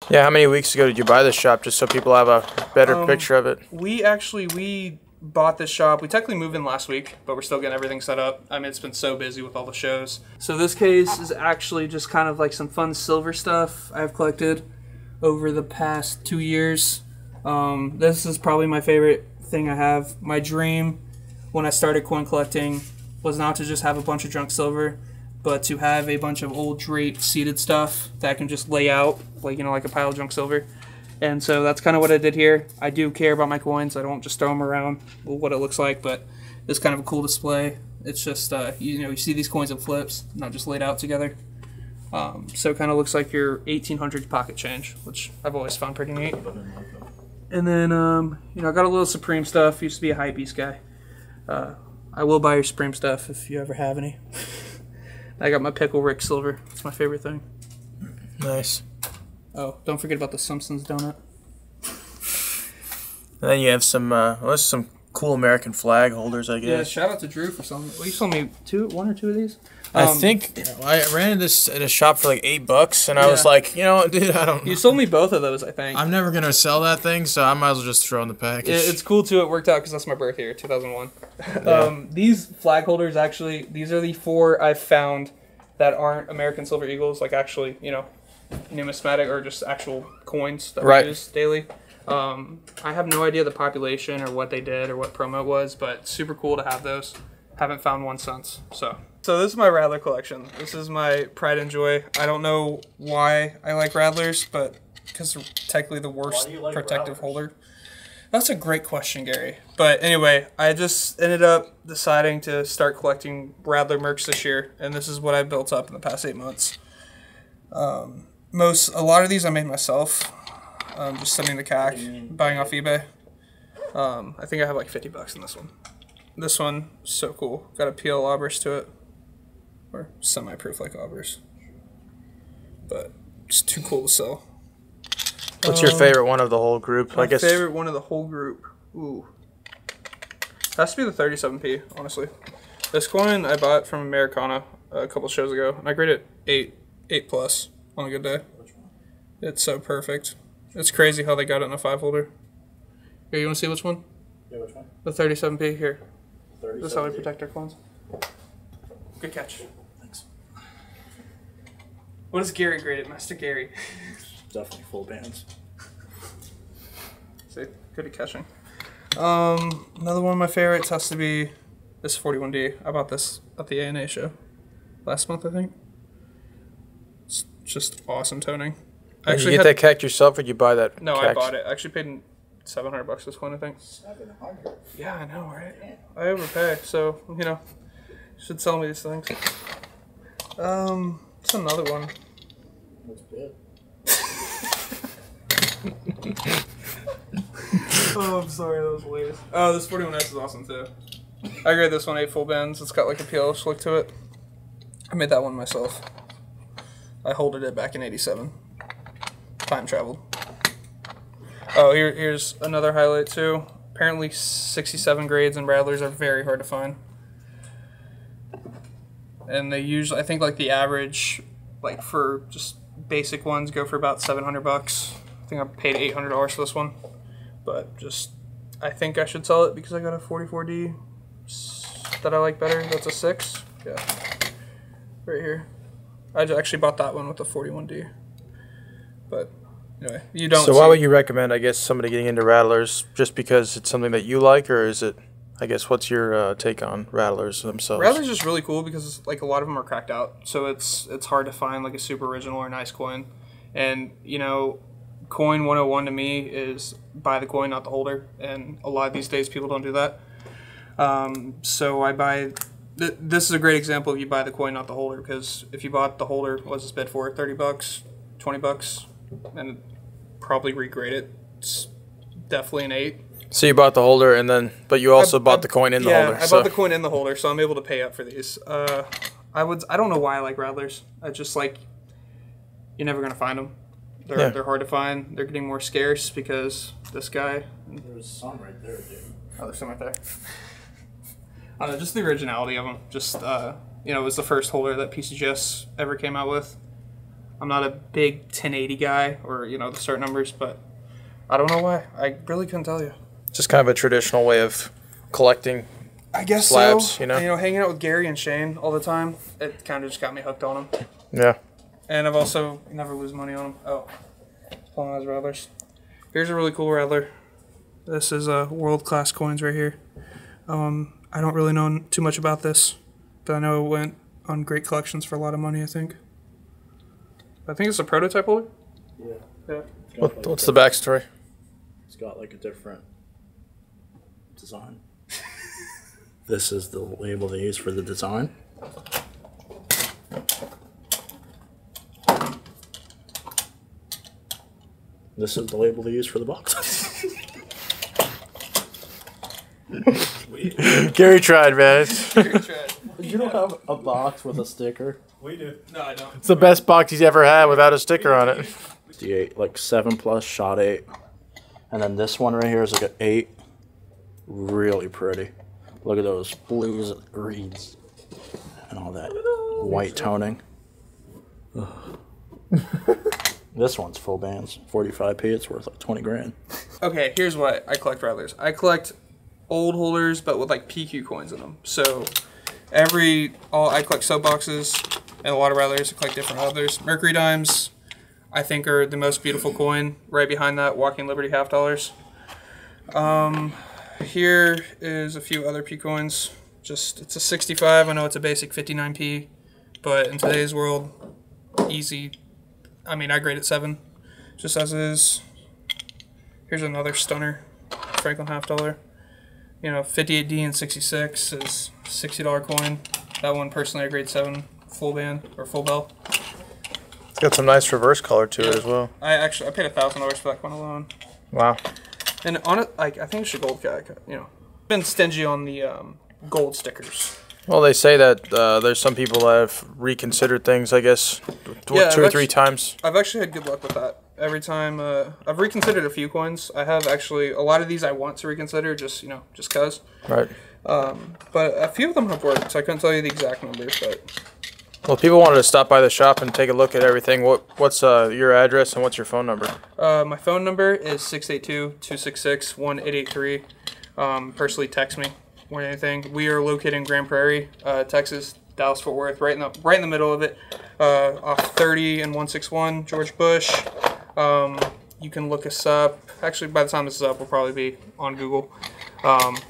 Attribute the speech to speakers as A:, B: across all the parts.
A: Yeah, how many weeks ago did you buy this shop, just so people have a better picture of it?
B: We bought this shop. We technically moved in last week, but we're still getting everything set up. I mean, it's been so busy with all the shows. So this case is actually just kind of like some fun silver stuff I've collected over the past 2 years. This is probably my favorite thing I have. My dream when I started coin collecting was not to just have a bunch of junk silver, but to have a bunch of old draped seated stuff that I can just lay out like, you know, like a pile of junk silver. And so that's kind of what I did here. I do care about my coins. I don't just throw them around, what it looks like, but it's kind of a cool display. It's just, you know, you see these coins in flips, not just laid out together. So it kind of looks like your 1800s pocket change, which I've always found pretty neat. And then, you know, I got a little Supreme stuff. Used to be a Hypebeast guy. I will buy your Supreme stuff if you ever have any. I got my Pickle Rick silver. It's my favorite thing.
A: Nice.
B: Oh, don't forget about the Simpsons donut.
A: And then you have some, some cool American flag holders, I guess.
B: Yeah, shout out to Drew for selling. Well, you sold me one or two of these.
A: I think I ran this at a shop for like $8, and I was like, you know, dude, I don't.
B: You sold me both of those, I think.
A: I'm never gonna sell that thing, so I might as well just throw in the package.
B: It's cool too. It worked out because that's my birth year, 2001.
A: Yeah.
B: These flag holders, actually, these are the 4 I've found that aren't American Silver Eagles, like actually, you know, numismatic or just actual coins that we use daily. I have no idea the population or what they did or what promo it was, but super cool to have those. Haven't found one since. So this is my Radler collection. This is my pride and joy. I don't know why I like Radlers, but because they're technically the worst protective holder. That's a great question, Gary. But anyway, I just ended up deciding to start collecting Radler merch this year, and this is what I built up in the past 8 months. A lot of these I made myself. Just sending the CAC, buying off eBay. I think I have like $50 in this one. This one, so cool. Got a PL obverse to it. Or semi-proof like obverse. But it's too cool to sell.
A: What's your favorite one of the whole group?
B: My favorite one of the whole group. Ooh. Has to be the 37p, honestly. This coin I bought from Americana a couple shows ago, and I graded it 8+ on a good day. It's so perfect. It's crazy how they got it in a 5-holder. Here, you want to see which one?
C: Yeah, which one?
B: The 37p here.
C: 37P.
B: This is how we protect our coins. Good catch.
C: Thanks.
B: What does Gary grade it, Master Gary?
C: Definitely full bands.
B: See, good at catching. Another one of my favorites has to be this 41D. I bought this at the ANA show last month, I think. It's just awesome toning.
A: Did you get that CAC yourself, or did you buy that?
B: No,
A: CAC?
B: I bought it. I actually paid $700 this coin, I think.
C: 700.
B: Yeah, I know, right? I overpay, so you know, you should sell me these things. It's another one.
C: That's good.
B: Oh, I'm sorry, that was hilarious. Oh, this 41S is awesome too. I grade this one 8 full bands. It's got like a PL look to it. I made that one myself. I holded it back in '87. Time traveled. Oh, here's another highlight too. Apparently 67 grades and Radlers are very hard to find. And they usually, I think like the average, like for just basic ones, go for about $700. I think I paid $800 for this one. But just, I think I should sell it because I got a 44D that I like better. That's a 6. Yeah. Right here. I actually bought that one with the 41D. But anyway, you don't.
A: So why would you recommend, I guess, somebody getting into Radlers? Just because it's something that you like, or is it, I guess, what's your take on Radlers themselves?
B: Radlers just really cool because like a lot of them are cracked out, so it's hard to find like a super original or nice coin. And you know, coin 101 to me is buy the coin, not the holder, and a lot of these days people don't do that. So I buy. This is a great example of you buy the coin, not the holder, because if you bought the holder, what's this bid for? $30, $20, and probably regrade it. It's definitely an 8.
A: So you bought the holder, and then, but you also bought the coin in the holder.
B: Yeah, I bought the coin in the holder, so I'm able to pay up for these. I don't know why I like Radlers. I just like, you're never gonna find them. They're hard to find. They're getting more scarce because this guy.
C: There's some right there, dude.
B: Oh, there's some right there. I don't know, just the originality of them. Just, you know, it was the first holder that PCGS ever came out with. I'm not a big 1080 guy or, you know, the certain numbers, but I don't know why. I really couldn't tell you.
A: Just kind of a traditional way of collecting.
B: I guess
A: slabs,
B: so.
A: you know?
B: Hanging out with Gary and Shane all the time, it kind of just got me hooked on them.
A: Yeah.
B: And I've also never lose money on them. Oh, Frontage Radlers. Here's a really cool Radler. This is world-class coins right here. I don't really know too much about this, but I know it went on great collections for a lot of money, I think. I think it's a prototype holder.
C: Yeah.
A: What's the backstory?
C: It's got like a different design. This is the label they use for the design. This is the label they use for the box.
A: Gary tried, man.
C: You don't have a box with a sticker?
B: We do. No, I don't.
A: It's the best box he's ever had without a sticker on it.
C: D8, like 7+ shot 8. And then this one right here is like an 8. Really pretty. Look at those blues and greens and all that white toning. This one's full bands, 45p. It's worth like 20 grand.
B: Okay, here's why I collect Radlers. I collect old holders, but with like PQ coins in them. So I collect sub boxes and a lot of Radlers. I collect different others. Mercury dimes, I think, are the most beautiful coin. Right behind that, Walking Liberty half dollars. Here is a few other P coins. It's a 65. I know it's a basic 59p, but in today's world, easy. I mean, I grade it 7, just as is. Here's another stunner, Franklin half dollar. 58D and 66 is $60 coin. That one personally I grade 7, full band or full bell.
A: It's got some nice reverse color to it as well.
B: I paid $1,000 for that coin alone.
A: Wow.
B: And on it, I think it's a gold cat. Been stingy on the gold stickers.
A: Well, they say that there's some people that have reconsidered things, I guess, two or three times.
B: I've actually had good luck with that. Every time I've reconsidered a few coins. I have actually a lot of these I want to reconsider just cause.
A: Right.
B: But a few of them have worked, so I couldn't tell you the exact numbers. But
A: well, if people wanted to stop by the shop and take a look at everything, what's your address and what's your phone number?
B: My phone number is 682-266-1883. Personally, text me more than anything. We are located in Grand Prairie, Texas, Dallas-Fort Worth, right in the middle of it, off 30 and 161 George Bush. You can look us up. Actually, by the time this is up, we'll probably be on Google.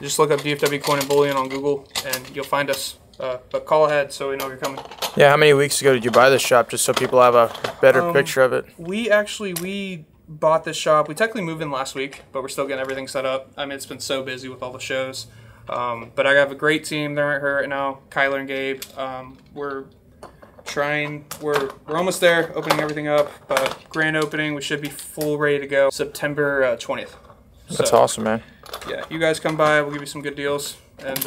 B: Just look up DFW Coin and Bullion on Google, and you'll find us. But call ahead so we know you're coming.
A: Yeah, how many weeks ago did you buy this shop, just so people have a better picture of it?
B: We bought this shop. We technically moved in last week, but we're still getting everything set up. I mean, it's been so busy with all the shows. But I have a great team. They're here right now, Kyler and Gabe. We're almost there, opening everything up. But grand opening, we should be full ready to go September 20th.
A: That's awesome, man.
B: Yeah, you guys come by. We'll give you some good deals. And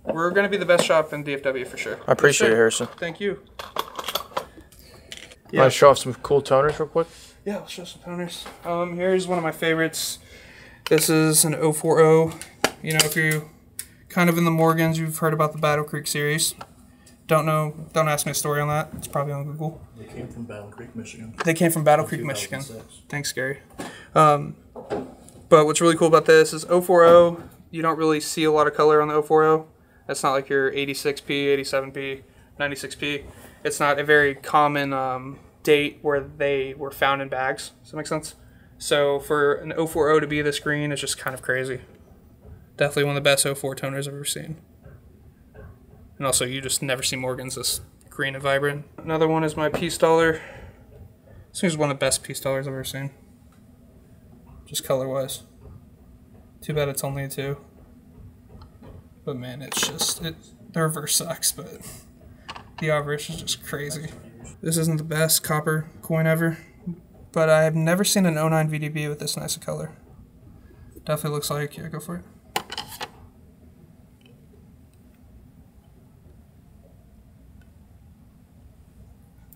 B: we're going to be the best shop in DFW for sure.
A: I appreciate it, Harrison.
B: Thank you.
A: Yeah. Want to show off some cool toners real quick?
B: Yeah, I'll show some toners. Here's one of my favorites. This is an 040. If you're kind of in the Morgans, you've heard about the Battle Creek series. Don't ask me a story on that. It's probably on Google.
C: They came from Battle Creek, Michigan.
B: They came from Battle Creek, Michigan. Thanks, Gary. But what's really cool about this is 040. You don't really see a lot of color on the 040. That's not like your 86p, 87p, 96p. It's not a very common date where they were found in bags. Does that make sense? So for an 040 to be this green is just kind of crazy. Definitely one of the best 04 toners I've ever seen. And also, you just never see Morgans this green and vibrant. Another one is my piece dollar. This is one of the best piece dollars I've ever seen. Just color-wise. Too bad it's only a 2. But man, the reverse sucks, but the obverse is just crazy. This isn't the best copper coin ever, but I have never seen an 09 VDB with this nice a color. Definitely looks like, yeah, go for it.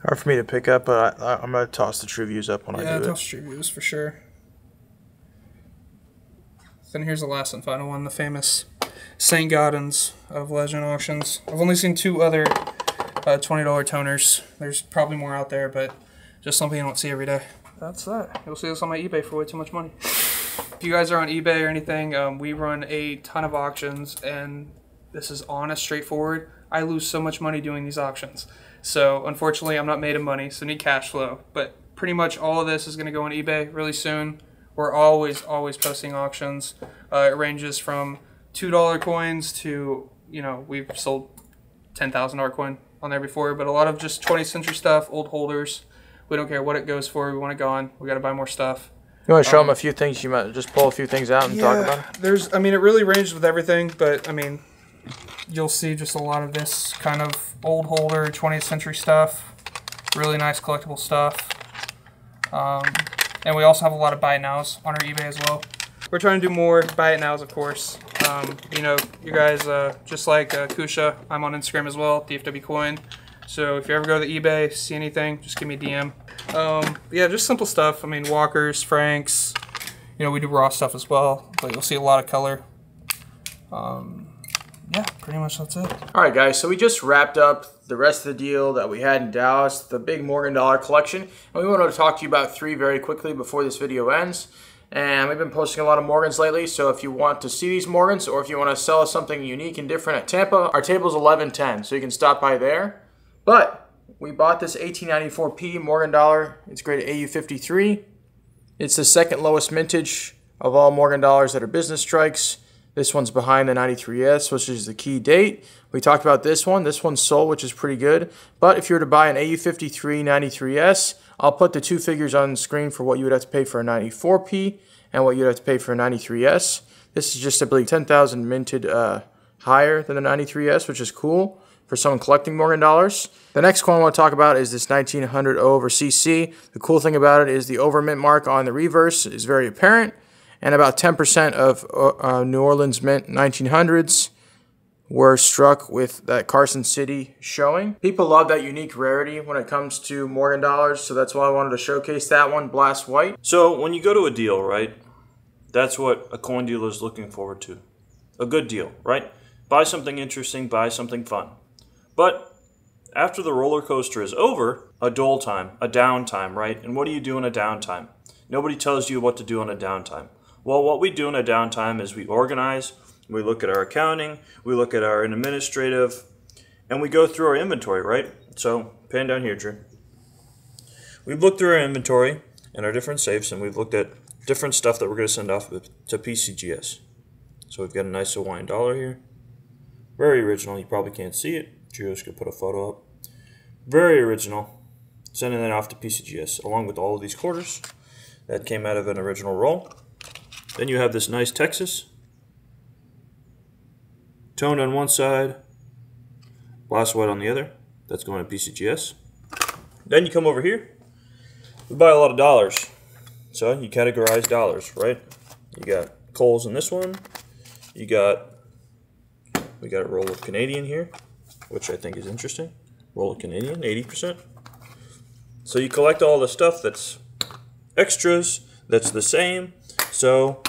A: Hard for me to pick up, but I'm going to toss the True Views up when I do it.
B: Yeah, toss True Views for sure. Then here's the last and final one, the famous St. Gaudens of Legend Auctions. I've only seen 2 other $20 toners. There's probably more out there, but just something you don't see every day. That's that. You'll see this on my eBay for way too much money. If you guys are on eBay or anything, we run a ton of auctions, and this is honest, straightforward. I lose so much money doing these auctions. So unfortunately, I'm not made of money, so need cash flow. But pretty much all of this is going to go on eBay really soon. We're always posting auctions. It ranges from $2 coins to, you know, we've sold $10,000 coin on there before, but a lot of just 20th century stuff, old holders. We don't care what it goes for. We want it gone. We got to buy more stuff.
A: You want to show them a few things? You might just pull a few things out and talk about it?
B: I mean, it really ranges with everything, but I mean, you'll see just a lot of this kind of old holder, 20th century stuff. Really nice collectible stuff. And we also have a lot of buy it nows on our eBay as well. We're trying to do more buy it nows, of course. You know, you guys, just like Kusha, I'm on Instagram as well, DFW Coin. So if you ever go to the eBay, see anything, just give me a DM. Yeah, just simple stuff. I mean, Walkers, Franks. You know, we do raw stuff as well, but you'll see a lot of color. Yeah, pretty much that's it.
A: All right, guys, so we just wrapped up the rest of the deal that we had in Dallas, the big Morgan dollar collection. And we wanted to talk to you about 3 very quickly before this video ends. And we've been posting a lot of Morgans lately, so if you want to see these Morgans or if you want to sell us something unique and different at Tampa, our table's 1110, so you can stop by there. But we bought this 1894p Morgan dollar. It's graded AU53. It's the second lowest mintage of all Morgan dollars that are business strikes. This one's behind the 93S, which is the key date. We talked about this one. This one's sold, which is pretty good. But if you were to buy an AU53 93S, I'll put the 2 figures on the screen for what you would have to pay for a 94p and what you'd have to pay for a 93S. This is just, I believe, 10,000 minted higher than the 93S, which is cool for someone collecting Morgan dollars. The next coin I want to talk about is this 1900 O over CC. The cool thing about it is the over mint mark on the reverse is very apparent, and about 10% of New Orleans mint 1900s were struck with that Carson City showing. People love that unique rarity when it comes to Morgan dollars, so that's why I wanted to showcase that one, Blast White.
C: So when you go to a deal, right, that's what a coin dealer is looking forward to. A good deal, right? Buy something interesting, buy something fun. But after the roller coaster is over, a dull time, a downtime, right? And what do you do in a downtime? Nobody tells you what to do on a downtime. Well, what we do in a downtime is we organize, we look at our accounting, we look at our administrative, and we go through our inventory, right? So, pan down here, Drew. We've looked through our inventory and our different safes, and we've looked at different stuff that we're going to send off to PCGS. So we've got a nice Hawaiian dollar here. Very original. You probably can't see it. Drew's going to put a photo up. Very original. Sending that off to PCGS, along with all of these quarters that came out of an original roll. Then you have this nice Texas. Toned on one side, Blast White on the other. That's going to PCGS. Then you come over here. We buy a lot of dollars. So you categorize dollars, right? You got Coles in this one. We got a roll of Canadian here, which I think is interesting. Roll of Canadian, 80%. So you collect all the stuff that's extras, that's the same. So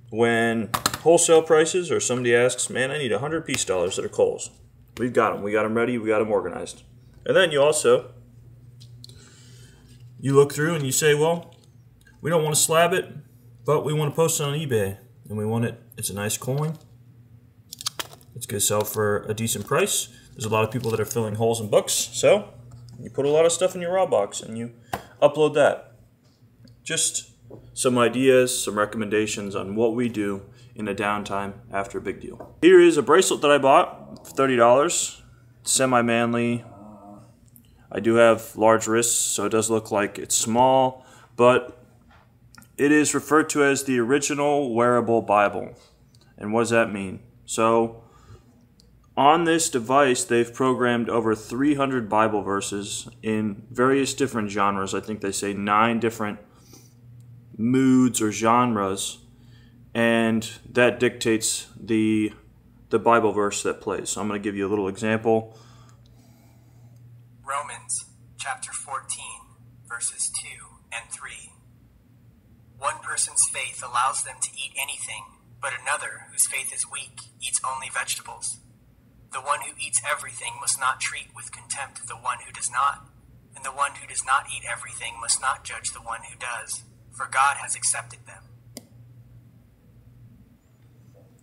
C: when wholesale prices or somebody asks, man, I need 100 piece dollars that are Coles, we've got them. We got them ready. We got them organized. And then you also, you look through and you say, well, we don't want to slab it, but we want to post it on eBay. And we want it, it's a nice coin. It's going to sell for a decent price. There's a lot of people that are filling holes in books. So you put a lot of stuff in your raw box and you upload that. Just some ideas, some recommendations on what we do in a downtime after a big deal. Here is a bracelet that I bought for $30. Semi-manly. I do have large wrists, so it does look like it's small, but it is referred to as the original wearable Bible. And what does that mean? So on this device, they've programmed over 300 Bible verses in various different genres. I think they say 9 different moods or genres, and that dictates the Bible verse that plays. So I'm going to give you a little example.
D: Romans chapter 14, verses 2 and 3. One person's faith allows them to eat anything, but another, whose faith is weak, eats only vegetables. The one who eats everything must not treat with contempt the one who does not, and And the one who does not eat everything must not judge the one who does, for God has accepted them.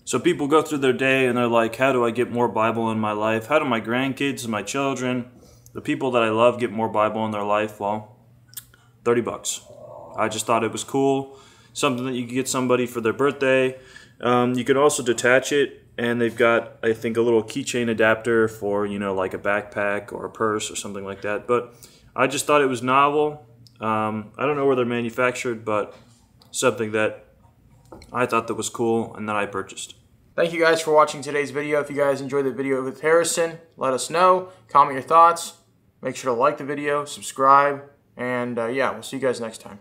E: So people go through their day and they're like, how do I get more Bible in my life? How do my grandkids and my children, the people that I love, get more Bible in their life? Well, $30. I just thought it was cool. Something that you could get somebody for their birthday. You can also detach it, and they've got, I think, a little keychain adapter for, you know, like a backpack or a purse or something like that. But I just thought it was novel. I don't know where they're manufactured, but something that I thought that was cool and that I purchased.
A: Thank you guys for watching today's video. If you guys enjoyed the video with Harrison, let us know. Comment your thoughts. Make sure to like the video, subscribe, and yeah, we'll see you guys next time.